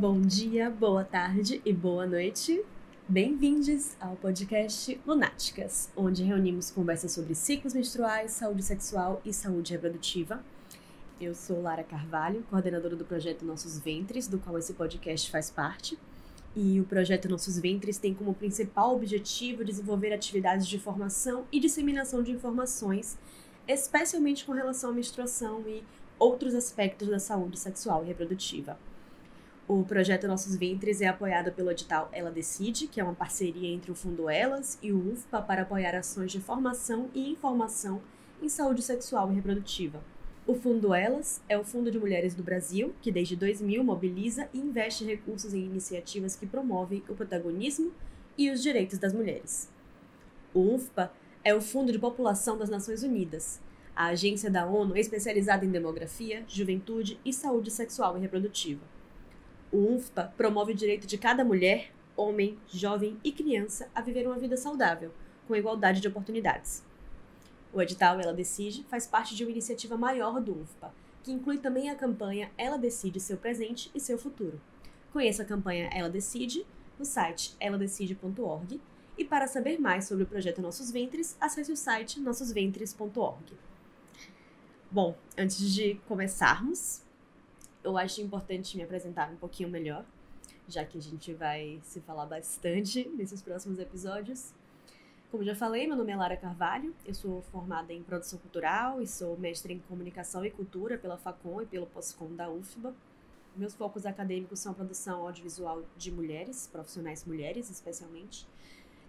Bom dia, boa tarde e boa noite. Bem-vindos ao podcast Lunáticas, onde reunimos conversas sobre ciclos menstruais, saúde sexual e saúde reprodutiva. Eu sou Lara Carvalho, coordenadora do projeto Nossos Ventres, do qual esse podcast faz parte. E o projeto Nossos Ventres tem como principal objetivo desenvolver atividades de formação e disseminação de informações, especialmente com relação à menstruação e outros aspectos da saúde sexual e reprodutiva. O projeto Nossos Ventres é apoiado pelo edital Ela Decide, que é uma parceria entre o Fundo Elas e o UFPA para apoiar ações de formação e informação em saúde sexual e reprodutiva. O Fundo Elas é o Fundo de Mulheres do Brasil, que desde 2000 mobiliza e investe recursos em iniciativas que promovem o protagonismo e os direitos das mulheres. O UFPA é o Fundo de População das Nações Unidas, a agência da ONU especializada em demografia, juventude e saúde sexual e reprodutiva. O UFPA promove o direito de cada mulher, homem, jovem e criança a viver uma vida saudável, com igualdade de oportunidades. O edital Ela Decide faz parte de uma iniciativa maior do UFPA, que inclui também a campanha Ela Decide Seu Presente e Seu Futuro. Conheça a campanha Ela Decide no site eladecide.org e para saber mais sobre o projeto Nossos Ventres, acesse o site nossosventres.org. Bom, antes de começarmos, eu acho importante me apresentar um pouquinho melhor, já que a gente vai se falar bastante nesses próximos episódios. Como já falei, meu nome é Lara Carvalho, eu sou formada em produção cultural e sou mestre em comunicação e cultura pela Facom e pelo Poscom da UFBA. Meus focos acadêmicos são a produção audiovisual de mulheres, profissionais mulheres especialmente,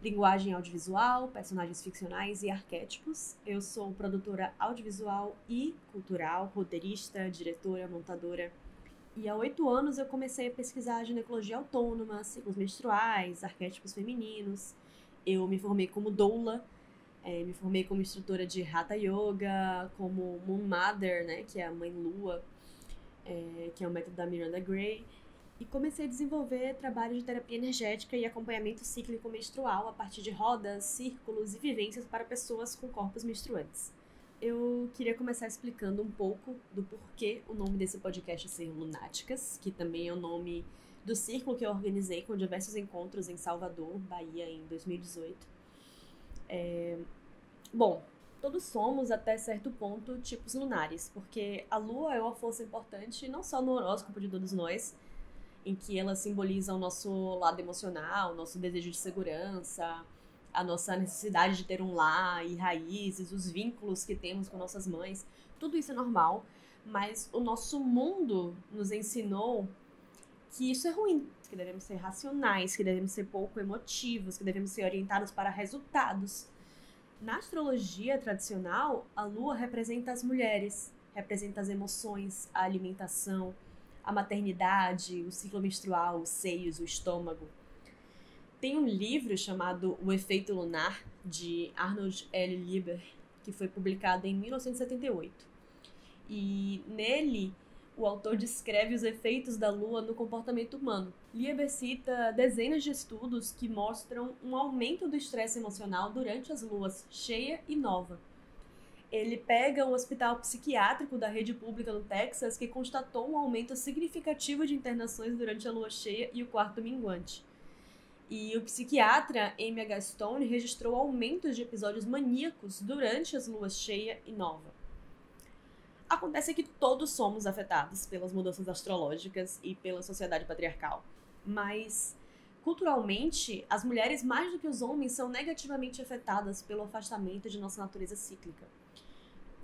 linguagem audiovisual, personagens ficcionais e arquétipos. Eu sou produtora audiovisual e cultural, roteirista, diretora, montadora. E há 8 anos eu comecei a pesquisar ginecologia autônoma, ciclos menstruais, arquétipos femininos. Eu me formei como doula, me formei como instrutora de Hatha Yoga, como Moon Mother, né, que é a mãe lua, que é o método da Miranda Gray. E comecei a desenvolver trabalho de terapia energética e acompanhamento cíclico menstrual a partir de rodas, círculos e vivências para pessoas com corpos menstruantes. Eu queria começar explicando um pouco do porquê o nome desse podcast é ser Lunáticas, que também é o nome do círculo que eu organizei com diversos encontros em Salvador, Bahia, em 2018. Bom, todos somos, até certo ponto, tipos lunares, porque a lua é uma força importante não só no horóscopo de todos nós, em que ela simboliza o nosso lado emocional, o nosso desejo de segurança, a nossa necessidade de ter um lar e raízes, os vínculos que temos com nossas mães. Tudo isso é normal, mas o nosso mundo nos ensinou que isso é ruim, que devemos ser racionais, que devemos ser pouco emotivos, que devemos ser orientados para resultados. Na astrologia tradicional, a lua representa as mulheres, representa as emoções, a alimentação, a maternidade, o ciclo menstrual, os seios, o estômago. Tem um livro chamado O Efeito Lunar, de Arnold L. Lieber, que foi publicado em 1978. E nele, o autor descreve os efeitos da lua no comportamento humano. Lieber cita dezenas de estudos que mostram um aumento do estresse emocional durante as luas cheia e nova. Ele pega um hospital psiquiátrico da rede pública no Texas que constatou um aumento significativo de internações durante a lua cheia e o quarto minguante. E o psiquiatra M. H. Stone registrou aumentos de episódios maníacos durante as luas cheia e nova. Acontece que todos somos afetados pelas mudanças astrológicas e pela sociedade patriarcal. Mas, culturalmente, as mulheres mais do que os homens são negativamente afetadas pelo afastamento de nossa natureza cíclica.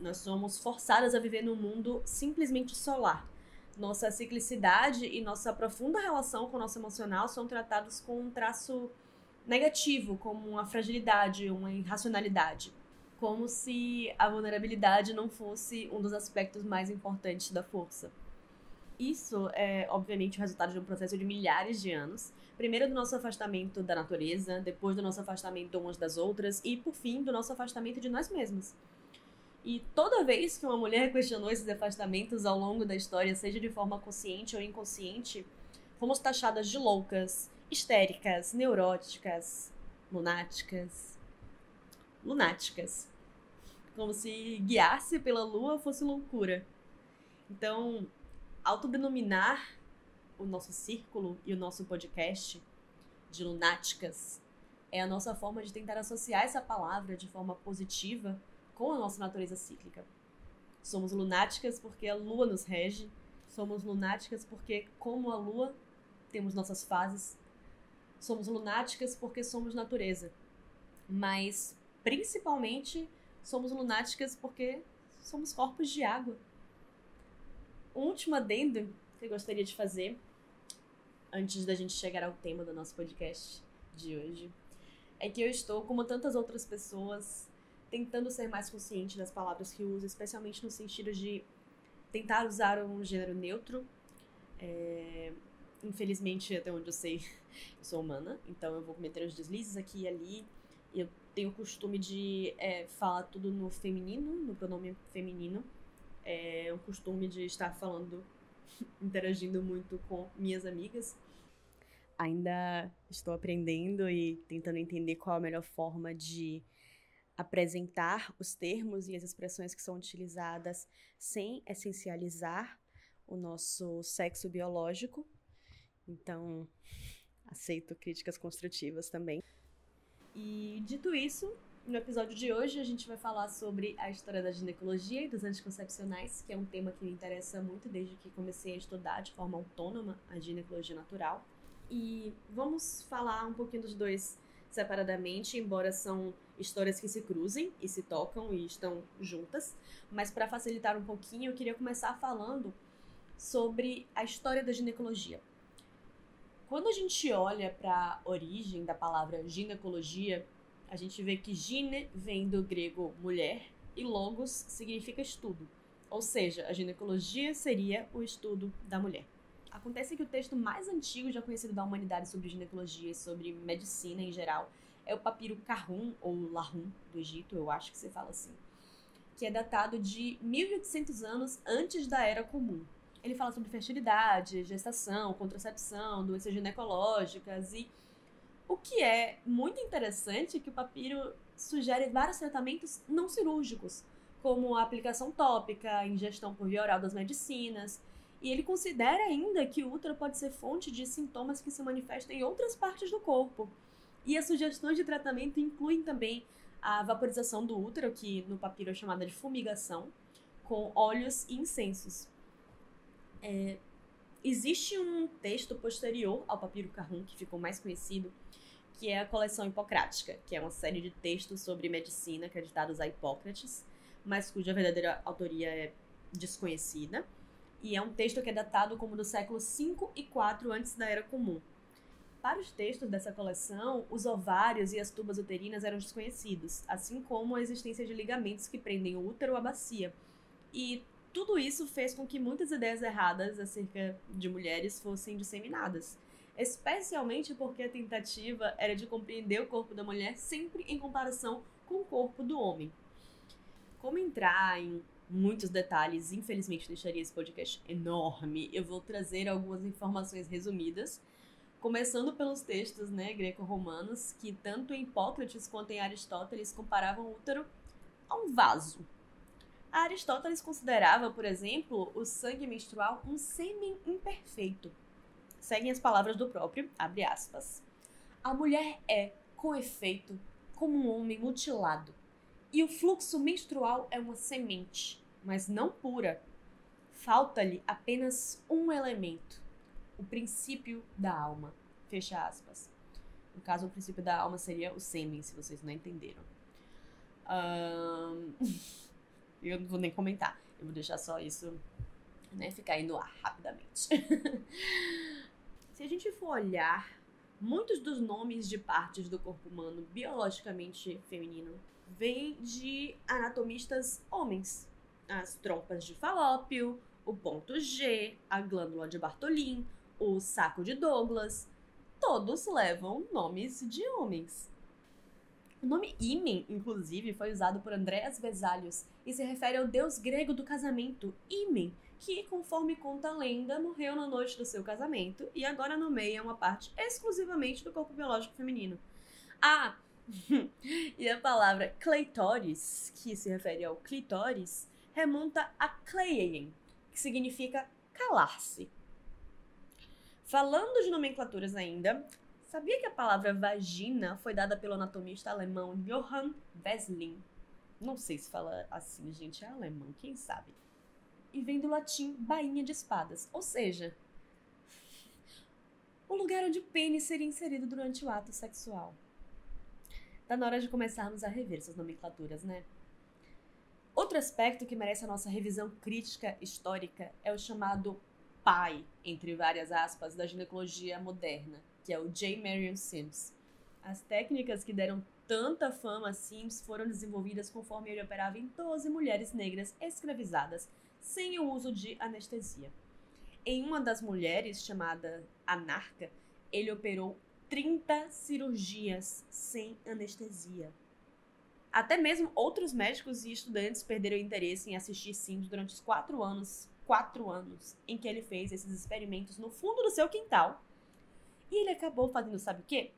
Nós somos forçadas a viver num mundo simplesmente solar. Nossa ciclicidade e nossa profunda relação com o nosso emocional são tratados com um traço negativo, como uma fragilidade, uma irracionalidade. Como se a vulnerabilidade não fosse um dos aspectos mais importantes da força. Isso é, obviamente, o resultado de um processo de milhares de anos. Primeiro do nosso afastamento da natureza, depois do nosso afastamento umas das outras e, por fim, do nosso afastamento de nós mesmos. E toda vez que uma mulher questionou esses afastamentos ao longo da história, seja de forma consciente ou inconsciente, fomos taxadas de loucas, histéricas, neuróticas, lunáticas. Como se guiar-se pela lua fosse loucura. Então, autodenominar o nosso círculo e o nosso podcast de lunáticas é a nossa forma de tentar associar essa palavra de forma positiva com a nossa natureza cíclica. Somos lunáticas porque a lua nos rege, somos lunáticas porque, como a lua, temos nossas fases, somos lunáticas porque somos natureza, mas principalmente somos lunáticas porque somos corpos de água. Um último adendo que eu gostaria de fazer, antes da gente chegar ao tema do nosso podcast de hoje, é que eu estou, como tantas outras pessoas, tentando ser mais consciente das palavras que uso, especialmente no sentido de tentar usar um gênero neutro. Infelizmente, até onde eu sei, eu sou humana, então eu vou cometer os deslizes aqui e ali. Eu tenho o costume de falar tudo no feminino, no pronome feminino. É um costume de estar falando, interagindo muito com minhas amigas. Ainda estou aprendendo e tentando entender qual a melhor forma de apresentar os termos e as expressões que são utilizadas sem essencializar o nosso sexo biológico. Então, aceito críticas construtivas também. E dito isso, no episódio de hoje a gente vai falar sobre a história da ginecologia e dos anticoncepcionais, que é um tema que me interessa muito desde que comecei a estudar de forma autônoma a ginecologia natural. E vamos falar um pouquinho dos dois separadamente, embora são histórias que se cruzem e se tocam e estão juntas. Mas para facilitar um pouquinho, eu queria começar falando sobre a história da ginecologia. Quando a gente olha para a origem da palavra ginecologia, a gente vê que gine vem do grego mulher e logos significa estudo. Ou seja, a ginecologia seria o estudo da mulher. Acontece que o texto mais antigo já conhecido da humanidade sobre ginecologia e sobre medicina em geral é o papiro Kahun, ou Lahun, do Egito, eu acho que se fala assim, que é datado de 1800 anos antes da Era Comum. Ele fala sobre fertilidade, gestação, contracepção, doenças ginecológicas e o que é muito interessante é que o papiro sugere vários tratamentos não cirúrgicos, como a aplicação tópica, a ingestão por via oral das medicinas, e ele considera ainda que o útero pode ser fonte de sintomas que se manifestam em outras partes do corpo. E as sugestões de tratamento incluem também a vaporização do útero, que no papiro é chamada de fumigação, com óleos e incensos. Existe um texto posterior ao papiro Kahun, que ficou mais conhecido, que é a coleção hipocrática, que é uma série de textos sobre medicina acreditados a Hipócrates, mas cuja verdadeira autoria é desconhecida. E é um texto que é datado como do século 5 e 4 antes da Era Comum. Para os textos dessa coleção, os ovários e as tubas uterinas eram desconhecidos, assim como a existência de ligamentos que prendem o útero à bacia. E tudo isso fez com que muitas ideias erradas acerca de mulheres fossem disseminadas, especialmente porque a tentativa era de compreender o corpo da mulher sempre em comparação com o corpo do homem. Como entrar em muitos detalhes, infelizmente deixaria esse podcast enorme, eu vou trazer algumas informações resumidas, começando pelos textos greco-romanos, que tanto em Hipócrates quanto em Aristóteles comparavam o útero a um vaso. Aristóteles considerava, por exemplo, o sangue menstrual um sêmen imperfeito. Seguem as palavras do próprio, abre aspas. A mulher é, com efeito, como um homem mutilado, e o fluxo menstrual é uma semente, mas não pura. Falta-lhe apenas um elemento, o princípio da alma. Fecha aspas. No caso, o princípio da alma seria o sêmen, se vocês não entenderam. Eu não vou nem comentar. Eu vou deixar só isso, ficar aí no ar rapidamente. Se a gente for olhar, muitos dos nomes de partes do corpo humano biologicamente feminino vêm de anatomistas homens. As trompas de Falópio, o ponto G, a glândula de Bartholin, o saco de Douglas, todos levam nomes de homens. O nome Ímen, inclusive, foi usado por Andreas Vesalius e se refere ao deus grego do casamento, Ímen, que, conforme conta a lenda, morreu na noite do seu casamento e agora nomeia uma parte exclusivamente do corpo biológico feminino. E a palavra kleitoris, que se refere ao clitóris, remonta a kleien, que significa calar-se. Falando de nomenclaturas ainda, sabia que a palavra vagina foi dada pelo anatomista alemão Johann Wesling? Não sei se fala assim, gente, é alemão, quem sabe? E vem do latim bainha de espadas, ou seja, o lugar onde o pênis seria inserido durante o ato sexual. Tá na hora de começarmos a rever essas nomenclaturas, né? Outro aspecto que merece a nossa revisão crítica histórica é o chamado pai, entre várias aspas, da ginecologia moderna, que é o J. Marion Sims. As técnicas que deram tanta fama a Sims foram desenvolvidas conforme ele operava em 12 mulheres negras escravizadas, sem o uso de anestesia. Em uma das mulheres, chamada Anarca, ele operou 30 cirurgias sem anestesia. Até mesmo outros médicos e estudantes perderam interesse em assistir Sims durante os 4 anos em que ele fez esses experimentos no fundo do seu quintal. E ele acabou fazendo, sabe o quê?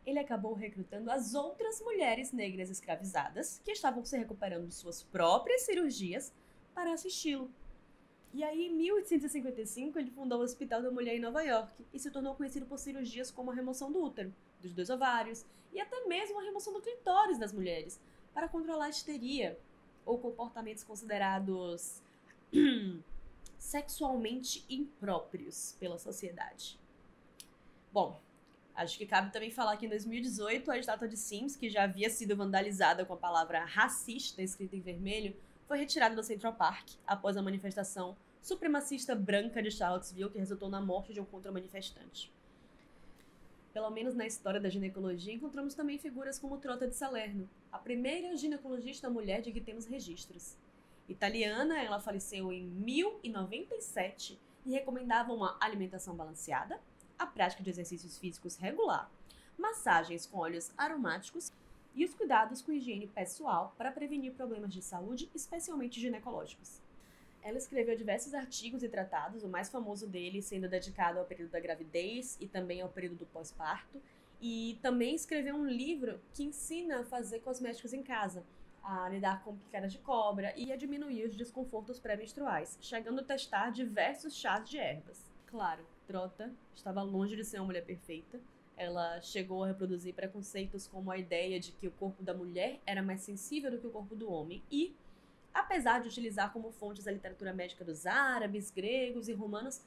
Ele acabou recrutando as outras mulheres negras escravizadas que estavam se recuperando de suas próprias cirurgias para assisti-lo. E aí, em 1855, ele fundou o Hospital da Mulher em Nova York e se tornou conhecido por cirurgias como a remoção do útero, dos 2 ovários e até mesmo a remoção do clitóris das mulheres para controlar a histeria ou comportamentos considerados sexualmente impróprios pela sociedade. Bom, acho que cabe também falar que em 2018 a estátua de Sims, que já havia sido vandalizada com a palavra racista escrita em vermelho, foi retirada do Central Park após a manifestação supremacista branca de Charlottesville que resultou na morte de um contra-manifestante. Pelo menos na história da ginecologia, encontramos também figuras como Trota de Salerno, a primeira ginecologista mulher de que temos registros. Italiana, ela faleceu em 1097 e recomendava uma alimentação balanceada, a prática de exercícios físicos regular, massagens com óleos aromáticos e os cuidados com higiene pessoal para prevenir problemas de saúde, especialmente ginecológicos. Ela escreveu diversos artigos e tratados, o mais famoso dele sendo dedicado ao período da gravidez e também ao período do pós-parto, e também escreveu um livro que ensina a fazer cosméticos em casa, a lidar com picadas de cobra e a diminuir os desconfortos pré-menstruais, chegando a testar diversos chás de ervas. Claro, Trota estava longe de ser uma mulher perfeita. Ela chegou a reproduzir preconceitos como a ideia de que o corpo da mulher era mais sensível do que o corpo do homem e, apesar de utilizar como fontes a literatura médica dos árabes, gregos e romanos,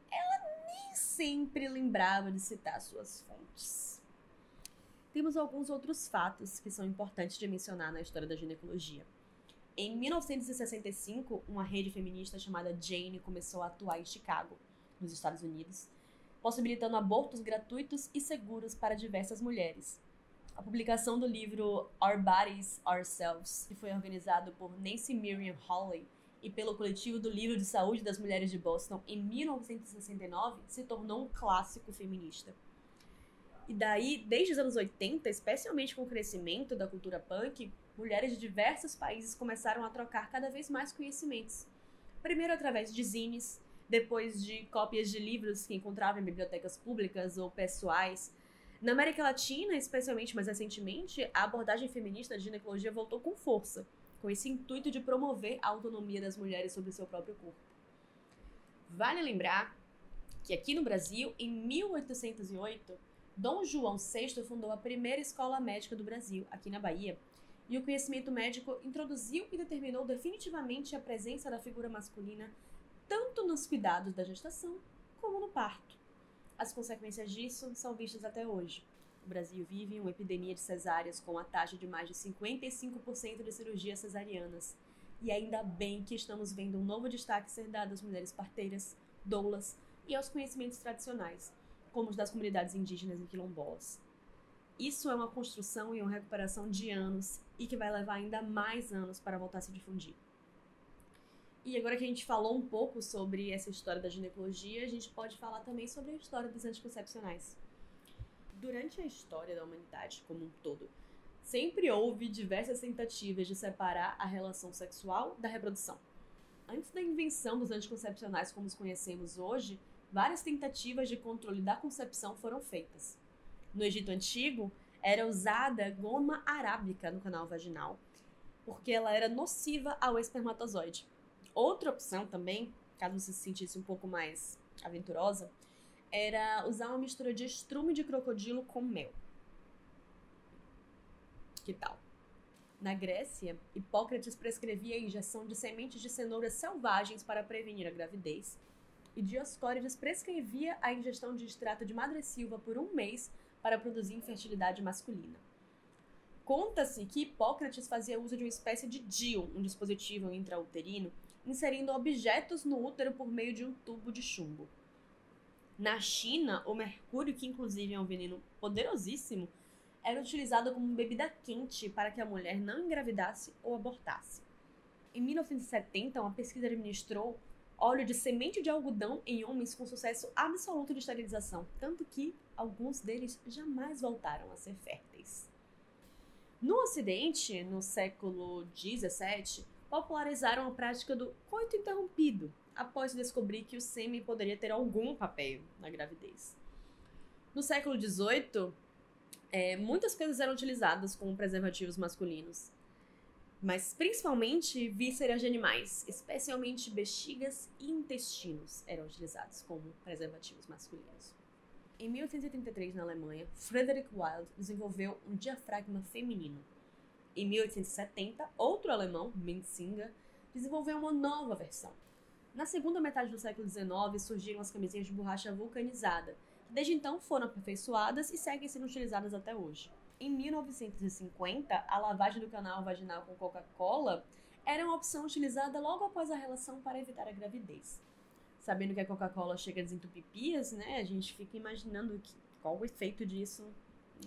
ela nem sempre lembrava de citar suas fontes. Temos alguns outros fatos que são importantes de mencionar na história da ginecologia. Em 1965, uma rede feminista chamada Jane começou a atuar em Chicago, nos Estados Unidos, possibilitando abortos gratuitos e seguros para diversas mulheres. A publicação do livro Our Bodies, Ourselves, que foi organizado por Nancy Miriam Hawley e pelo Coletivo do Livro de Saúde das Mulheres de Boston em 1969, se tornou um clássico feminista. E daí, desde os anos 80, especialmente com o crescimento da cultura punk, mulheres de diversos países começaram a trocar cada vez mais conhecimentos. Primeiro através de zines, depois de cópias de livros que encontravam em bibliotecas públicas ou pessoais. Na América Latina, especialmente mais recentemente, a abordagem feminista de ginecologia voltou com força, com esse intuito de promover a autonomia das mulheres sobre seu próprio corpo. Vale lembrar que aqui no Brasil, em 1808, Dom João VI fundou a primeira escola médica do Brasil, aqui na Bahia, e o conhecimento médico introduziu e determinou definitivamente a presença da figura masculina tanto nos cuidados da gestação como no parto. As consequências disso são vistas até hoje. O Brasil vive uma epidemia de cesáreas com a taxa de mais de 55% de cirurgias cesarianas. E ainda bem que estamos vendo um novo destaque ser dado às mulheres parteiras, doulas e aos conhecimentos tradicionais, como os das comunidades indígenas e quilombolas. Isso é uma construção e uma recuperação de anos e que vai levar ainda mais anos para voltar a se difundir. E agora que a gente falou um pouco sobre essa história da ginecologia, a gente pode falar também sobre a história dos anticoncepcionais. Durante a história da humanidade como um todo, sempre houve diversas tentativas de separar a relação sexual da reprodução. Antes da invenção dos anticoncepcionais como os conhecemos hoje, várias tentativas de controle da concepção foram feitas. No Egito Antigo, era usada goma arábica no canal vaginal, porque ela era nociva ao espermatozoide. Outra opção também, caso você se sentisse um pouco mais aventurosa, era usar uma mistura de estrume de crocodilo com mel. Que tal? Na Grécia, Hipócrates prescrevia a injeção de sementes de cenouras selvagens para prevenir a gravidez, e Dioscórides prescrevia a ingestão de extrato de madressilva por 1 mês para produzir infertilidade masculina. Conta-se que Hipócrates fazia uso de uma espécie de DIU, um dispositivo intrauterino, inserindo objetos no útero por meio de um tubo de chumbo. Na China, o mercúrio, que inclusive é um veneno poderosíssimo, era utilizado como bebida quente para que a mulher não engravidasse ou abortasse. Em 1970, uma pesquisa administrou óleo de semente de algodão em homens com sucesso absoluto de esterilização, tanto que alguns deles jamais voltaram a ser férteis. No Ocidente, no século XVII, popularizaram a prática do coito interrompido, após descobrir que o sêmen poderia ter algum papel na gravidez. No século XVIII, muitas coisas eram utilizadas como preservativos masculinos, mas principalmente vísceras de animais, especialmente bexigas e intestinos, eram utilizados como preservativos masculinos. Em 1833, na Alemanha, Frederick Wilde desenvolveu um diafragma feminino. Em 1870, outro alemão, Menzinger, desenvolveu uma nova versão. Na segunda metade do século XIX, surgiram as camisinhas de borracha vulcanizada, que desde então foram aperfeiçoadas e seguem sendo utilizadas até hoje. Em 1950, a lavagem do canal vaginal com Coca-Cola era uma opção utilizada logo após a relação para evitar a gravidez. Sabendo que a Coca-Cola chega a desentupir pias, né, a gente fica imaginando qual o efeito disso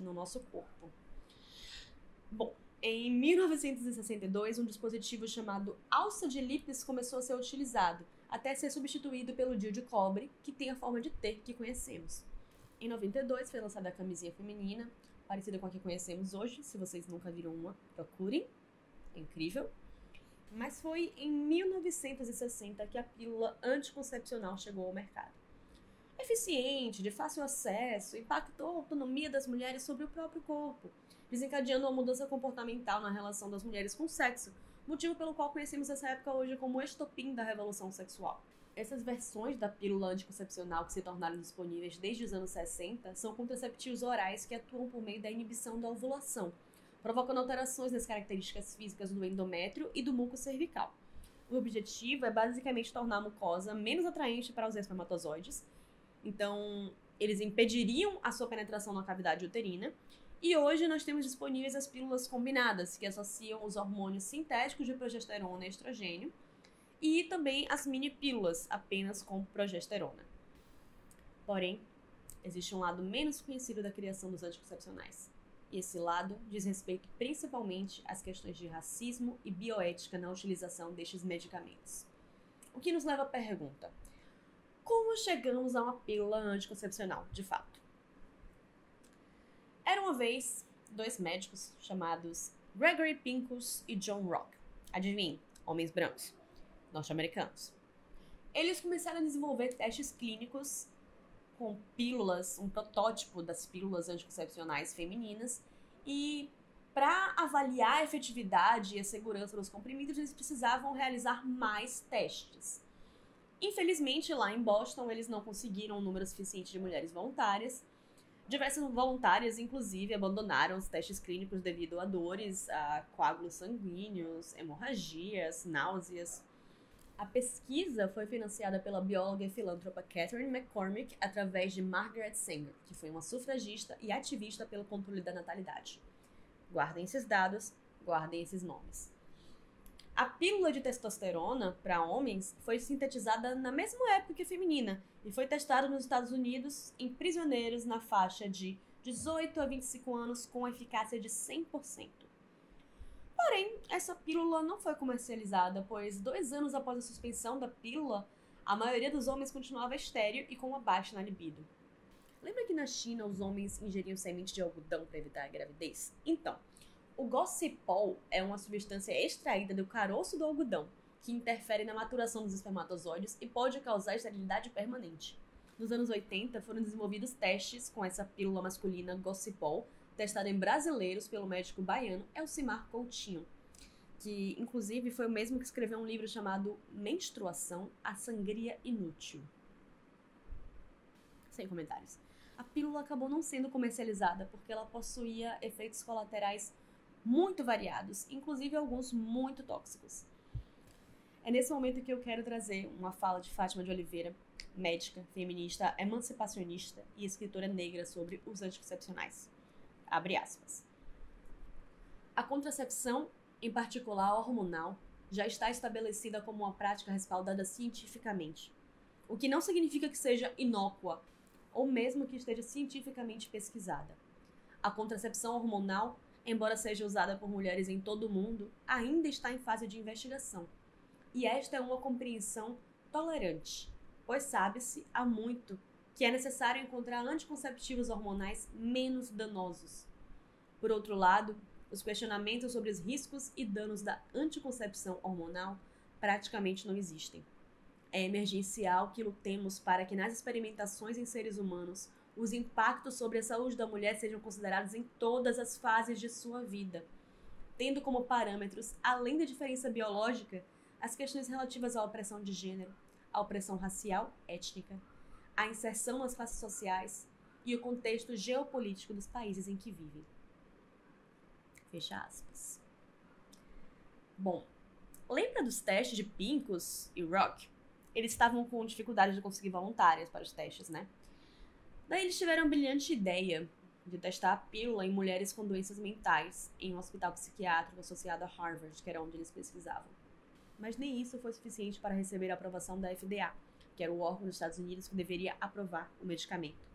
no nosso corpo. Bom, em 1962, um dispositivo chamado alça de Lippes começou a ser utilizado, até ser substituído pelo DIU de cobre, que tem a forma de T que conhecemos. Em 92, foi lançada a camisinha feminina, parecida com a que conhecemos hoje. Se vocês nunca viram uma, procurem. É incrível. Mas foi em 1960 que a pílula anticoncepcional chegou ao mercado. Eficiente, de fácil acesso, impactou a autonomia das mulheres sobre o próprio corpo, desencadeando uma mudança comportamental na relação das mulheres com o sexo, motivo pelo qual conhecemos essa época hoje como o estopim da revolução sexual. Essas versões da pílula anticoncepcional que se tornaram disponíveis desde os anos 60 são contraceptivos orais que atuam por meio da inibição da ovulação, provocando alterações nas características físicas do endométrio e do muco cervical. O objetivo é basicamente tornar a mucosa menos atraente para os espermatozoides, então eles impediriam a sua penetração na cavidade uterina, e hoje nós temos disponíveis as pílulas combinadas, que associam os hormônios sintéticos de progesterona e estrogênio, e também as mini-pílulas, apenas com progesterona. Porém, existe um lado menos conhecido da criação dos anticoncepcionais. E esse lado diz respeito principalmente às questões de racismo e bioética na utilização destes medicamentos. O que nos leva à pergunta: como chegamos a uma pílula anticoncepcional, de fato? Era uma vez 2 médicos chamados Gregory Pincus e John Rock. Adivinhem, homens brancos, norte-americanos. Eles começaram a desenvolver testes clínicos com pílulas, um protótipo das pílulas anticoncepcionais femininas, e para avaliar a efetividade e a segurança dos comprimidos, eles precisavam realizar mais testes. Infelizmente, lá em Boston, eles não conseguiram um número suficiente de mulheres voluntárias. Diversas voluntárias, inclusive, abandonaram os testes clínicos devido a dores, a coágulos sanguíneos, hemorragias, náuseas. A pesquisa foi financiada pela bióloga e filântropa Catherine McCormick através de Margaret Sanger, que foi uma sufragista e ativista pelo controle da natalidade. Guardem esses dados, guardem esses nomes. A pílula de testosterona para homens foi sintetizada na mesma época que a feminina e foi testada nos Estados Unidos em prisioneiros na faixa de 18 a 25 anos com eficácia de 100%. Porém, essa pílula não foi comercializada, pois 2 anos após a suspensão da pílula, a maioria dos homens continuava estéril e com uma baixa na libido. Lembra que na China os homens ingeriam semente de algodão para evitar a gravidez? Então, o gossipol é uma substância extraída do caroço do algodão, que interfere na maturação dos espermatozoides e pode causar esterilidade permanente. Nos anos 80, foram desenvolvidos testes com essa pílula masculina gossipol, testada em brasileiros pelo médico baiano Elcimar Coutinho, que inclusive foi o mesmo que escreveu um livro chamado Menstruação, a Sangria Inútil. Sem comentários. A pílula acabou não sendo comercializada porque ela possuía efeitos colaterais muito variados, inclusive alguns muito tóxicos. É nesse momento que eu quero trazer uma fala de Fátima de Oliveira, médica, feminista, emancipacionista e escritora negra sobre os anticoncepcionais. Abre aspas. A contracepção, em particular a hormonal, já está estabelecida como uma prática respaldada cientificamente, o que não significa que seja inócua, ou mesmo que esteja cientificamente pesquisada. A contracepção hormonal, embora seja usada por mulheres em todo o mundo, ainda está em fase de investigação. E esta é uma compreensão tolerante, pois sabe-se há muito que é necessário encontrar anticonceptivos hormonais menos danosos. Por outro lado, os questionamentos sobre os riscos e danos da anticoncepção hormonal praticamente não existem. É emergencial que lutemos para que nas experimentações em seres humanos os impactos sobre a saúde da mulher sejam considerados em todas as fases de sua vida, tendo como parâmetros, além da diferença biológica, as questões relativas à opressão de gênero, à opressão racial, étnica, à inserção nas classes sociais e o contexto geopolítico dos países em que vivem. Fecha aspas. Bom, lembra dos testes de Pincus e Rock? Eles estavam com dificuldade de conseguir voluntárias para os testes, né? Daí eles tiveram a brilhante ideia de testar a pílula em mulheres com doenças mentais em um hospital psiquiátrico associado a Harvard, que era onde eles pesquisavam. Mas nem isso foi suficiente para receber a aprovação da FDA, que era o órgão dos Estados Unidos que deveria aprovar o medicamento.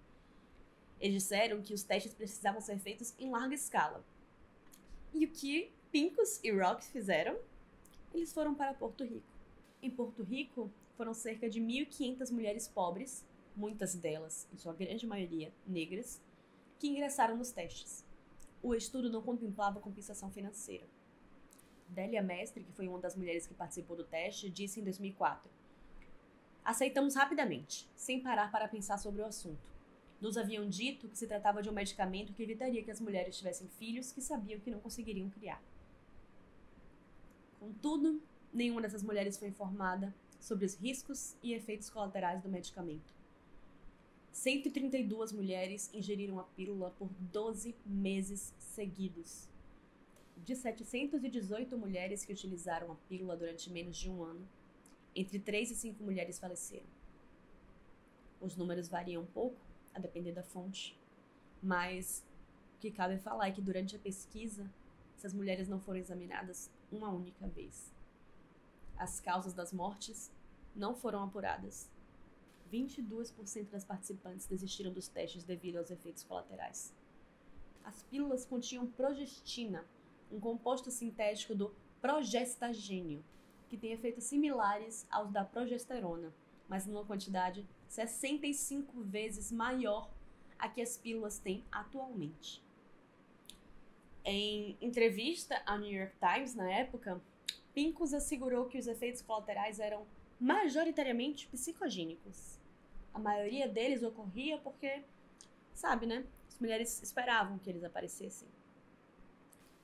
Eles disseram que os testes precisavam ser feitos em larga escala. E o que Pincus e Rock fizeram? Eles foram para Porto Rico. Em Porto Rico, foram cerca de 1.500 mulheres pobres, muitas delas, em sua grande maioria, negras, que ingressaram nos testes. O estudo não contemplava compensação financeira. Délia Mestre, que foi uma das mulheres que participou do teste, disse em 2004: aceitamos rapidamente, sem parar para pensar sobre o assunto. Nos haviam dito que se tratava de um medicamento que evitaria que as mulheres tivessem filhos que sabiam que não conseguiriam criar. Contudo, nenhuma dessas mulheres foi informada sobre os riscos e efeitos colaterais do medicamento. 132 mulheres ingeriram a pílula por 12 meses seguidos. De 718 mulheres que utilizaram a pílula durante menos de um ano, entre 3 e 5 mulheres faleceram. Os números variam um pouco, a depender da fonte, mas o que cabe falar é que durante a pesquisa, essas mulheres não foram examinadas uma única vez. As causas das mortes não foram apuradas. 22% das participantes desistiram dos testes devido aos efeitos colaterais. As pílulas continham progestina, um composto sintético do progestagênio, que tem efeitos similares aos da progesterona, mas numa quantidade 65 vezes maior a que as pílulas têm atualmente. Em entrevista ao New York Times, na época, Pincus assegurou que os efeitos colaterais eram majoritariamente psicogênicos. A maioria deles ocorria porque, sabe, né? As mulheres esperavam que eles aparecessem.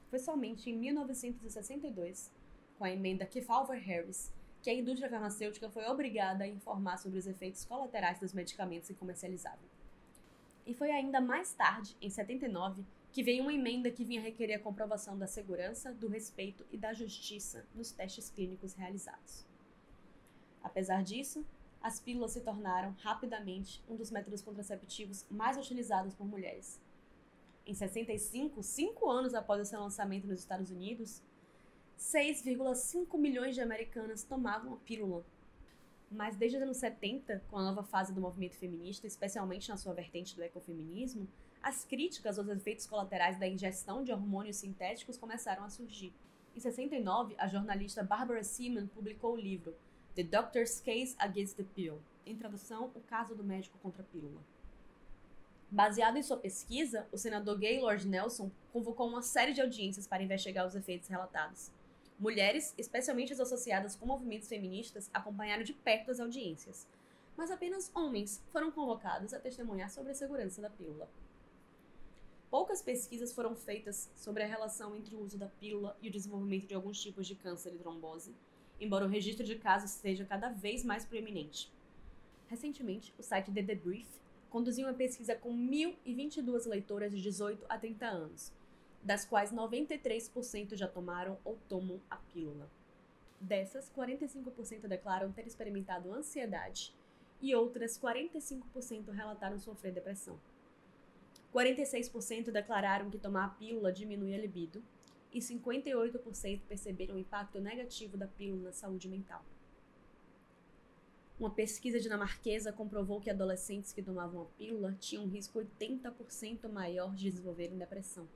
Foi somente em 1962, com a emenda Kefauver-Harris, que a indústria farmacêutica foi obrigada a informar sobre os efeitos colaterais dos medicamentos que comercializavam. E foi ainda mais tarde, em 79, que veio uma emenda que vinha requerer a comprovação da segurança, do respeito e da justiça nos testes clínicos realizados. Apesar disso, as pílulas se tornaram rapidamente um dos métodos contraceptivos mais utilizados por mulheres. Em 65, 5 anos após o seu lançamento nos Estados Unidos, 6,5 milhões de americanas tomavam a pílula. Mas desde os anos 70, com a nova fase do movimento feminista, especialmente na sua vertente do ecofeminismo, as críticas aos efeitos colaterais da ingestão de hormônios sintéticos começaram a surgir. Em 69, a jornalista Barbara Seaman publicou o livro The Doctor's Case Against the Pill, em tradução, O Caso do Médico contra a Pílula. Baseado em sua pesquisa, o senador Gaylord Nelson convocou uma série de audiências para investigar os efeitos relatados. Mulheres, especialmente as associadas com movimentos feministas, acompanharam de perto as audiências, mas apenas homens foram convocados a testemunhar sobre a segurança da pílula. Poucas pesquisas foram feitas sobre a relação entre o uso da pílula e o desenvolvimento de alguns tipos de câncer e trombose, embora o registro de casos seja cada vez mais proeminente. Recentemente, o site The Debrief conduziu uma pesquisa com 1.022 leitoras de 18 a 30 anos, das quais 93% já tomaram ou tomam a pílula. Dessas, 45% declaram ter experimentado ansiedade e outras 45% relataram sofrer depressão. 46% declararam que tomar a pílula diminui a libido e 58% perceberam o impacto negativo da pílula na saúde mental. Uma pesquisa dinamarquesa comprovou que adolescentes que tomavam a pílula tinham um risco 80% maior de desenvolverem depressão.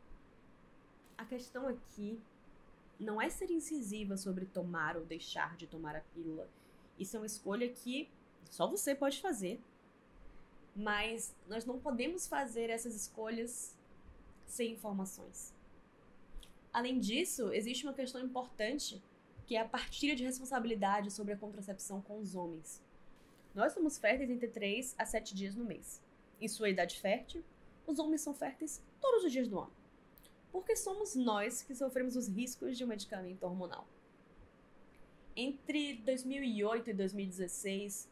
A questão aqui não é ser incisiva sobre tomar ou deixar de tomar a pílula. Isso é uma escolha que só você pode fazer. Mas nós não podemos fazer essas escolhas sem informações. Além disso, existe uma questão importante, que é a partilha de responsabilidade sobre a contracepção com os homens. Nós somos férteis entre 3 a 7 dias no mês. Em sua idade fértil, os homens são férteis todos os dias do ano. Porque somos nós que sofremos os riscos de um medicamento hormonal. Entre 2008 e 2016,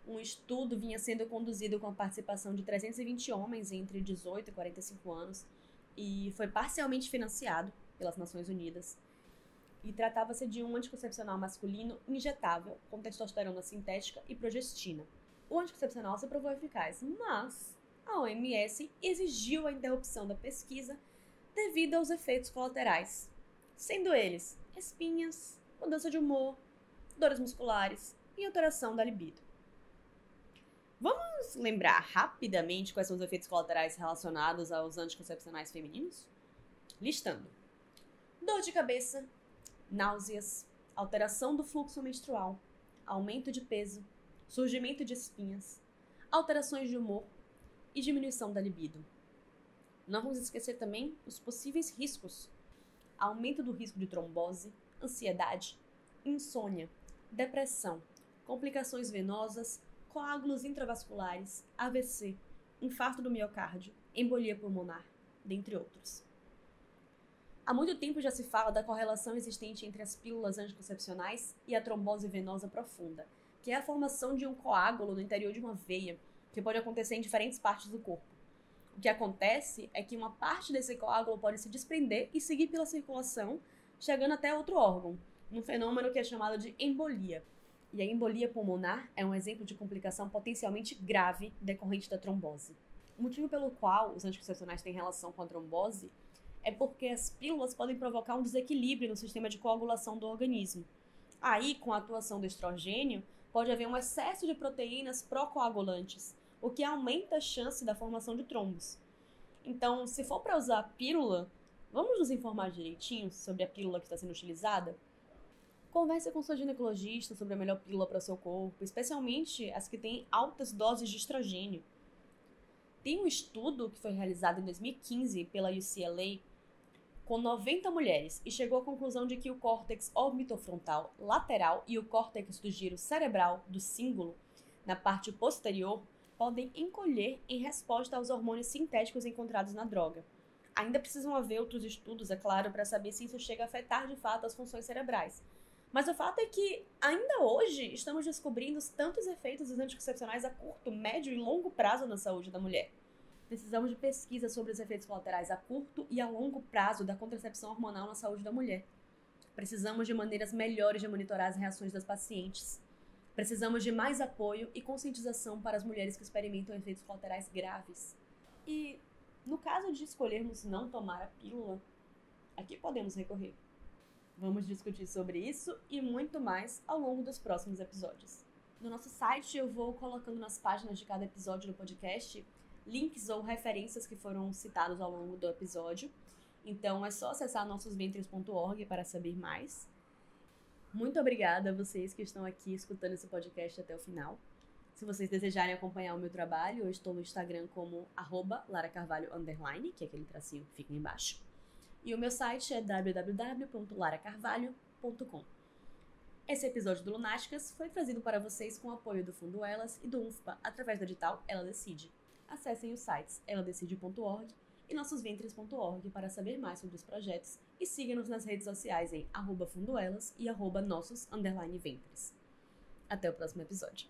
um estudo vinha sendo conduzido com a participação de 320 homens entre 18 e 45 anos e foi parcialmente financiado pelas Nações Unidas. E tratava-se de um anticoncepcional masculino injetável com testosterona sintética e progestina. O anticoncepcional se provou eficaz, mas a OMS exigiu a interrupção da pesquisa devido aos efeitos colaterais, sendo eles espinhas, mudança de humor, dores musculares e alteração da libido. Vamos lembrar rapidamente quais são os efeitos colaterais relacionados aos anticoncepcionais femininos? Listando: dor de cabeça, náuseas, alteração do fluxo menstrual, aumento de peso, surgimento de espinhas, alterações de humor e diminuição da libido. Não vamos esquecer também os possíveis riscos: aumento do risco de trombose, ansiedade, insônia, depressão, complicações venosas, coágulos intravasculares, AVC, infarto do miocárdio, embolia pulmonar, dentre outros. Há muito tempo já se fala da correlação existente entre as pílulas anticoncepcionais e a trombose venosa profunda, que é a formação de um coágulo no interior de uma veia, que pode acontecer em diferentes partes do corpo. O que acontece é que uma parte desse coágulo pode se desprender e seguir pela circulação, chegando até outro órgão, um fenômeno que é chamado de embolia. E a embolia pulmonar é um exemplo de complicação potencialmente grave decorrente da trombose. O motivo pelo qual os anticoncepcionais têm relação com a trombose é porque as pílulas podem provocar um desequilíbrio no sistema de coagulação do organismo. Aí, com a atuação do estrogênio, pode haver um excesso de proteínas procoagulantes, o que aumenta a chance da formação de trombos. Então, se for para usar a pílula, vamos nos informar direitinho sobre a pílula que está sendo utilizada? Converse com seu ginecologista sobre a melhor pílula para o seu corpo, especialmente as que têm altas doses de estrogênio. Tem um estudo que foi realizado em 2015 pela UCLA com 90 mulheres e chegou à conclusão de que o córtex orbitofrontal lateral e o córtex do giro cerebral do cíngulo, na parte posterior, podem encolher em resposta aos hormônios sintéticos encontrados na droga. Ainda precisam haver outros estudos, é claro, para saber se isso chega a afetar de fato as funções cerebrais. Mas o fato é que, ainda hoje, estamos descobrindo os tantos efeitos dos anticoncepcionais a curto, médio e longo prazo na saúde da mulher. Precisamos de pesquisa sobre os efeitos colaterais a curto e a longo prazo da contracepção hormonal na saúde da mulher. Precisamos de maneiras melhores de monitorar as reações das pacientes. Precisamos de mais apoio e conscientização para as mulheres que experimentam efeitos colaterais graves. E, no caso de escolhermos não tomar a pílula, a que podemos recorrer? Vamos discutir sobre isso e muito mais ao longo dos próximos episódios. No nosso site eu vou colocando nas páginas de cada episódio do podcast links ou referências que foram citados ao longo do episódio. Então é só acessar nossosventres.org para saber mais. Muito obrigada a vocês que estão aqui escutando esse podcast até o final. Se vocês desejarem acompanhar o meu trabalho, eu estou no Instagram como @laracarvalho_, que é aquele tracinho que fica embaixo. E o meu site é www.laracarvalho.com. Esse episódio do Lunáticas foi trazido para vocês com o apoio do Fundo Elas e do UNFPA através da edital Ela Decide. Acessem os sites eladecide.org e nossosventres.org para saber mais sobre os projetos e siga-nos nas redes sociais em @fundoelas e @nossos_ventres. Até o próximo episódio.